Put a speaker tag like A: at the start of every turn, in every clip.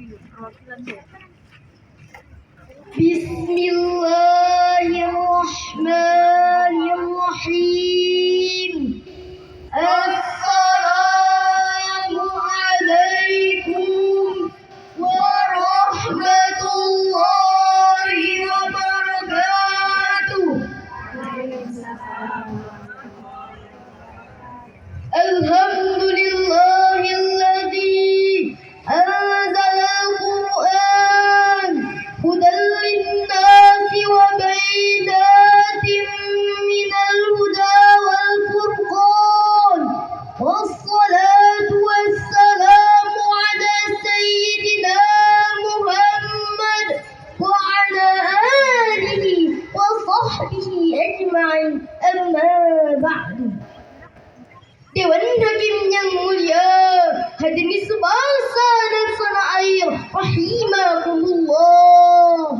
A: Bismillahirrahmanirrahim. Assalamu alaikum warahmatullahi wabarakatuh. Alhamdulillahilladzi anzala al-Qur'an hudan lin-nasi wa bayyinatin minal huda wal furqan. Wassalatu wassalamu ala sayyidina Muhammad wa ala alihi wa sahbihi ajma'in. Amma ba'du. Dewan Hakim yang mulia, hadirin sebangsa dan tanah air, rahimakumullah.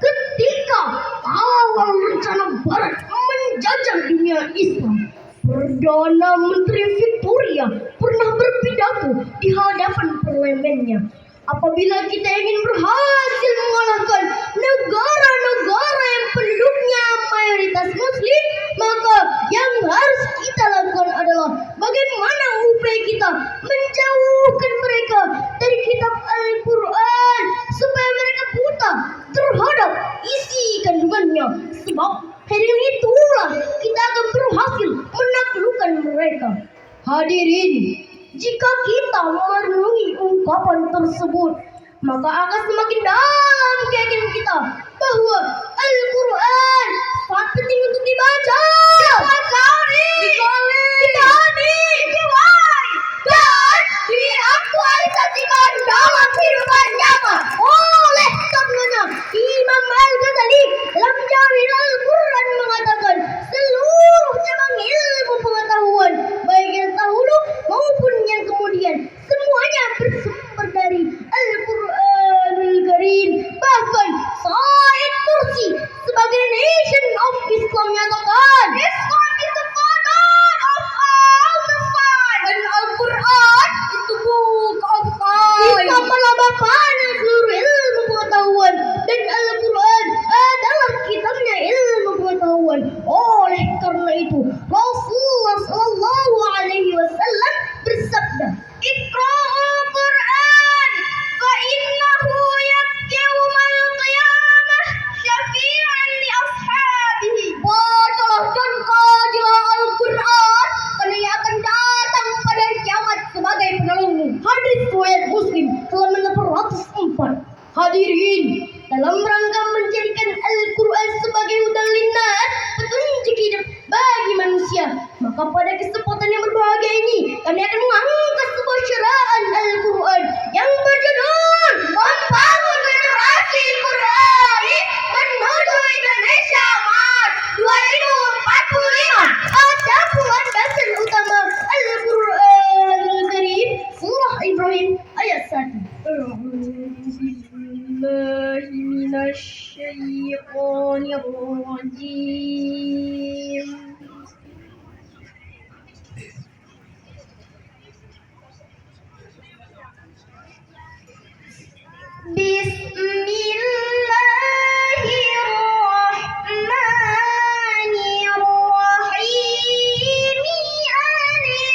A: Ketika awal rencana Barat menjajah dunia Islam, Perdana Menteri Victoria pernah berpidato di hadapan parlemennya. Apabila kita ingin berhasil mengalahkan negara-negara yang penduduknya mayoritas Muslim, maka yang harus kita lakukan adalah bagaimana upaya kita menjauhkan mereka dari kitab Al-Quran supaya mereka buta terhadap isi kandungannya. Sebab dengan itulah kita akan berhasil menaklukkan mereka. Hadirin, jika kita merenungi ungkapan tersebut, maka akan semakin dalam keyakinan kita bahwa Al-Quran sangat penting untuk dibaca, dan diaktualisasikan dalam kehidupan nyata. Oleh karenanya, Imam Al-Ghazali dalam Jami' Al-Quran mengatakan seluruh cabang ilmu pengetahuan, baik yang dahulu maupun yang kemudian, semuanya bersumber dari Al-Quranul Karim. Bahkan Said Nursi sebagai Nation of Islam menyatakan, Islam is the father of all the science, dan Al-Quran is the book of science. Islam adalah bapaknya seluruh ilmu pengetahuan, dan Al-Quran adalah kitabnya ilmu pengetahuan. Oleh karena itu, Rasulullah Sallallahu Alaihi Wasallam bersabda, Iqra'ul Quran, fa innahu ya'ti yaumal qiyamah syafi'an li ashabihi. Bacalah dan kajilah Al-Quran, karena ia akan datang pada kiamat sebagai penolongmu. Hadis riwayat Muslim halaman 804. Hadirin, dalam rangka menjadikan Al-Quran sebagai hudan linnas, petunjuk hidup bagi manusia, maka pada kesempatan yang berbahagia ini kami akan mengangkat sebuah syaraan Al-Quran yang berjudul Membangun Generasi Qurani Menuju Indonesia Emas 2045. Adapun dasar utama Al-Quranul Karim, Surah Ibrahim ayat 1. Minasyaitonirrajim. Bismillahirrahmanirrahim. Alif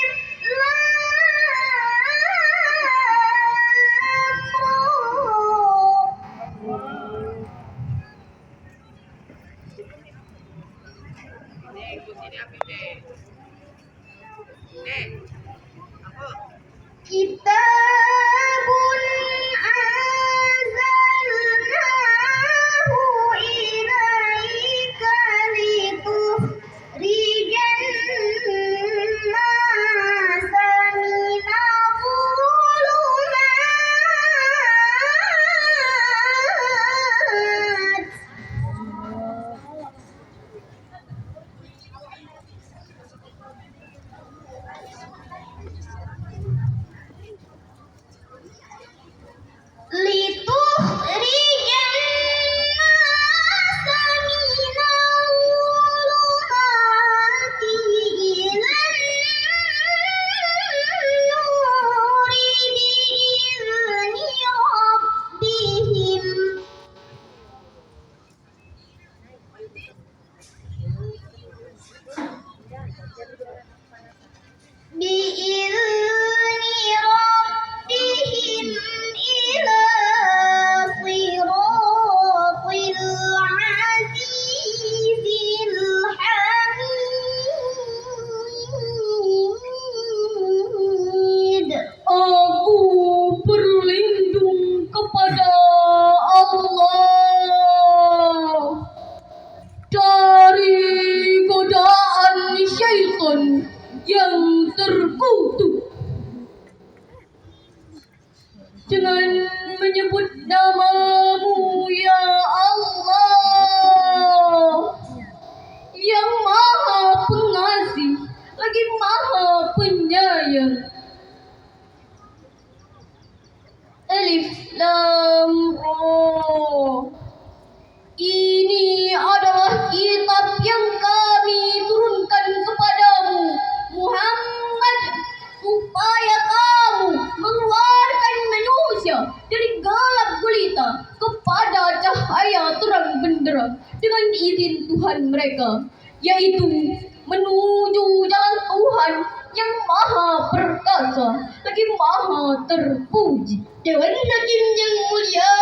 A: Kitabun anzalnahu ilaika litukhrijan nasa minadh dhulumat. dengan menyebut namamu ya Allah, yang maha pengasih lagi maha penyayang. Alif Lam Ra. Ini adalah kitab yang kami turunkan kepadamu, Muhammad, supaya kamu mengeluarkan manusia dari gelap gulita kepada cahaya terang benderang dengan izin Tuhan mereka, yaitu menuju jalan Tuhan yang maha perkasa lagi maha terpuji. Dewan Hakim yang mulia,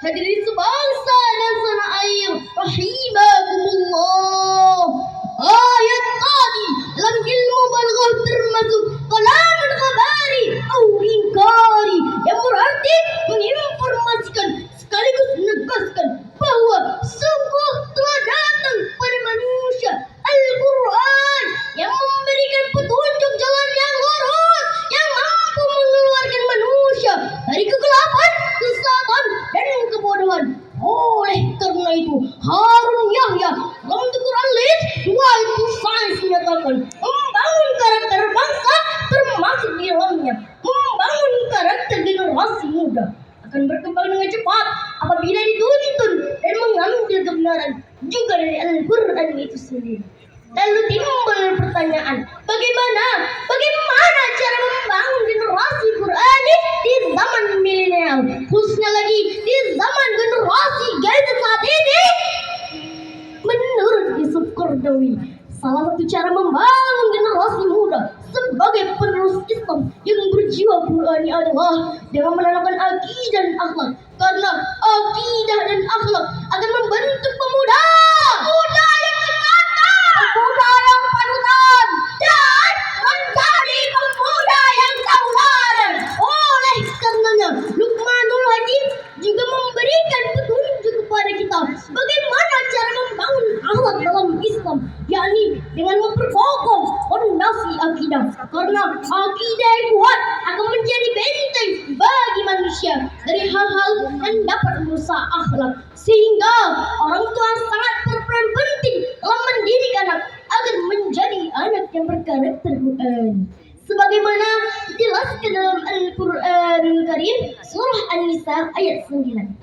A: hadirin sebangsa dan setanah air rahimakumullah. Ayat tadi dalam ilmu balaghah termasuk kalamul khabari atau ingkari, yang berarti menginformasikan sekaligus menegaskan bahwa sungguh telah datang pada manusia Al-Quran yang memberikan petunjuk jalan yang lurus, yang mampu mengeluarkan manusia dari kegelapan, kesesatan, dan kebodohan. Oleh karena itu, Harun Yahya dalam Quran list 2 itu sains menyatakan membangun karakter bangsa termasuk di dalamnya membangun karakter generasi muda akan berkembang dengan cepat apabila dituntun dan mengambil kebenaran juga dari Al-Quran itu sendiri. Lalu timbul pertanyaan, bagaimana cara membangun generasi Qurani di zaman milenial, khususnya lagi di zaman generasi gadget saat ini? Menurut Yusuf Qaradawi, salah satu cara membangun generasi muda sebagai penerus Islam yang berjiwa Qurani adalah dengan menanamkan akidah dan akhlak, karena akidah dan akhlak akan membentuk pemuda yang tertata, pemuda yang panutan, dan menjadi pemuda yang tauladan. Oleh karenanya, Luqmanul Hakim juga memberikan petunjuk kepada kita bagaimana cara membangun akhlak dalam Islam, yakni dengan memperkokoh fondasi akidah, karena akidah yang kuat akan menjadi benteng bagi manusia dari hal-hal yang dapat merusak akhlak, sehingga orang tua sangat berperan penting dalam mendidik anak agar menjadi anak yang berkarakter Quran, sebagaimana dijelaskan dalam Al-Quran Karim surah An-Nisa ayat 9.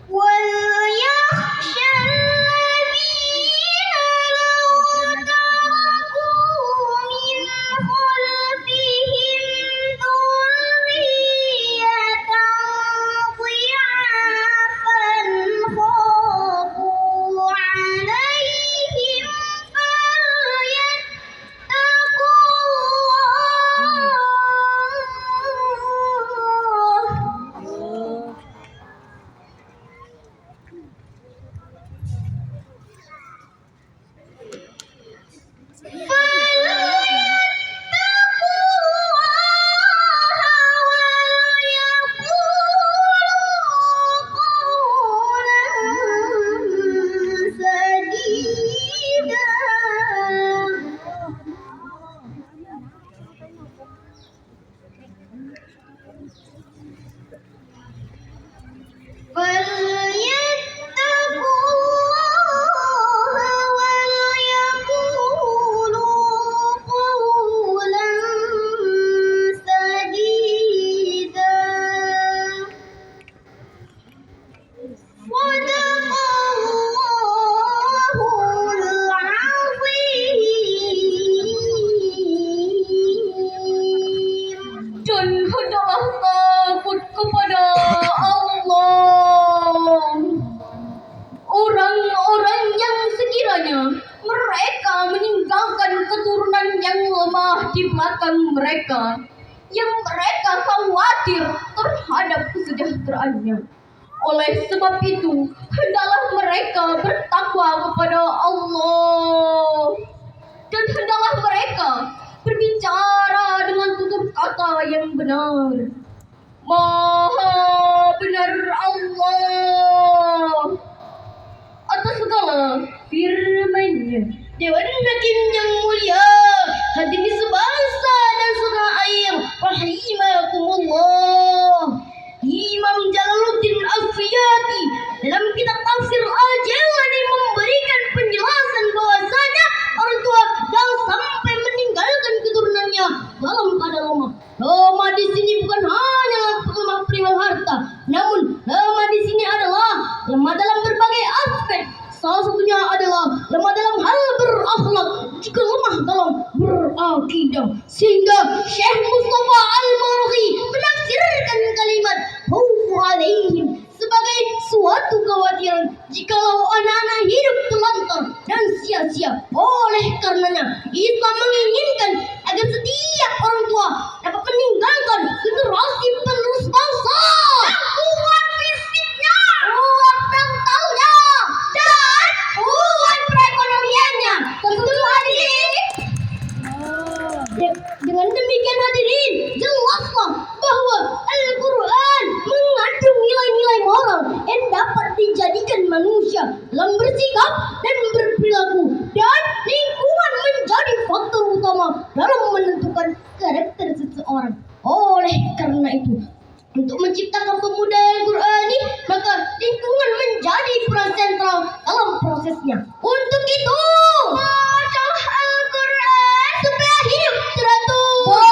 A: Di belakang mereka yang mereka khawatir terhadap kesejahteraannya. Oleh sebab itu, hendaklah mereka bertakwa kepada Allah, dan hendaklah mereka berbicara dengan tutur kata yang benar. Maha benar Allah atas segala firman-Nya. Dewan Hakim yang mulia, hadirin sebangsa dan setanah air rahimakumullah. Imam Indonesia dalam bersikap dan berperilaku, dan lingkungan menjadi faktor utama dalam menentukan karakter seseorang. Oleh karena itu, untuk menciptakan pemuda yang Qurani, maka lingkungan menjadi peran sentral dalam prosesnya. Untuk itu, bacalah Al-Quran supaya hidup teratur,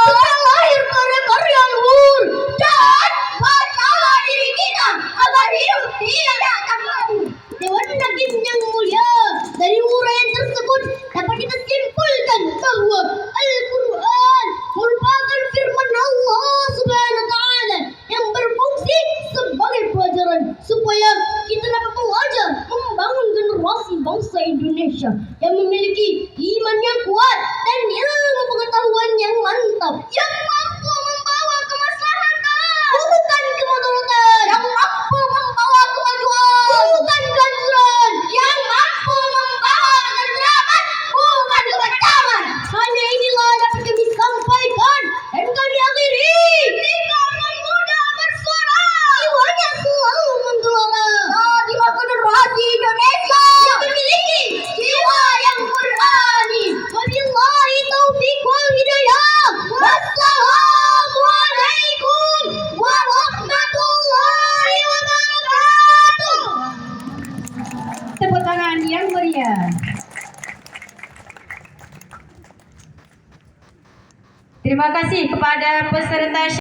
A: supaya lahir karya-karya luhur, dan bacalah diri kita agar hidup tidak terganggu. Dewan Hakim yang mulia, dari uraian tersebut dapat kita simpulkan bahwa Al-Quran merupakan firman Allah Subhanahu wa Ta'ala yang berfungsi sebagai pelajaran supaya kita dapat belajar membangun generasi bangsa Indonesia yang memiliki iman yang kuat dan ilmu pengetahuan yang mantap, yang mampu membawa kemaslahatan, bukan kemudaratan, yang mampu membawa kemajuan, bukan kehancuran, yang mampu membawa ketentraman, bukan kebencanaan. Hanya inilah dapat kami sampaikan dan kami akhiri. Ketika pemuda bersuara, jiwanya selalu menggelora. Jadilah generasi Indonesia yang memiliki jiwa yang Qurani. Wabillahi taufiq wal hidayah. Wassalamualaikum warahmatullahi wabarakatuh.
B: Tepuk tangan yang meriah. Terima kasih kepada peserta